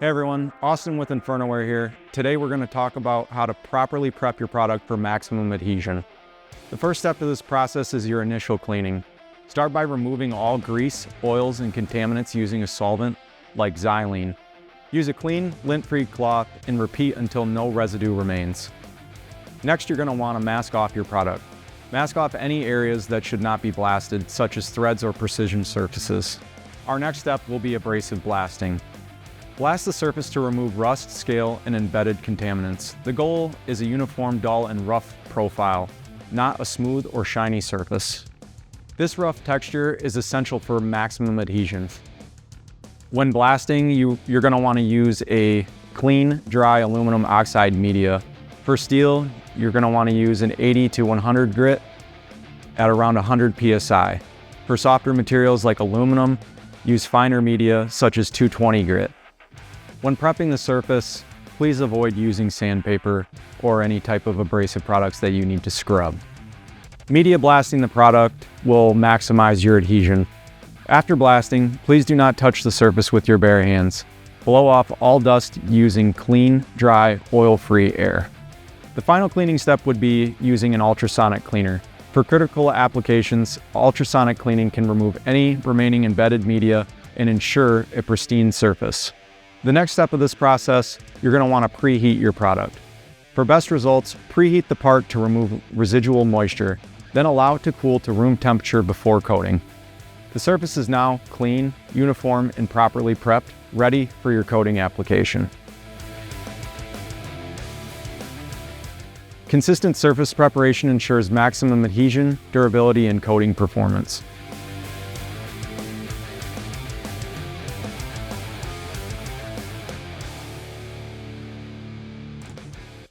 Hey everyone, Austin with InfernoWare here. Today we're going to talk about how to properly prep your product for maximum adhesion. The first step of this process is your initial cleaning. Start by removing all grease, oils, and contaminants using a solvent like xylene. Use a clean, lint-free cloth and repeat until no residue remains. Next, you're going to want to mask off your product. Mask off any areas that should not be blasted, such as threads or precision surfaces. Our next step will be abrasive blasting. Blast the surface to remove rust, scale, and embedded contaminants. The goal is a uniform, dull, and rough profile, not a smooth or shiny surface. This rough texture is essential for maximum adhesion. When blasting, you're going to want to use a clean, dry aluminum oxide media. For steel, you're going to want to use an 80 to 100 grit at around 100 psi. For softer materials like aluminum, use finer media such as 220 grit. When prepping the surface, please avoid using sandpaper or any type of abrasive products that you need to scrub. Media blasting the product will maximize your adhesion. After blasting, please do not touch the surface with your bare hands. Blow off all dust using clean, dry, oil-free air. The final cleaning step would be using an ultrasonic cleaner. For critical applications, ultrasonic cleaning can remove any remaining embedded media and ensure a pristine surface. The next step of this process, you're going to want to preheat your product. For best results, preheat the part to remove residual moisture, then allow it to cool to room temperature before coating. The surface is now clean, uniform, and properly prepped, ready for your coating application. Consistent surface preparation ensures maximum adhesion, durability, and coating performance.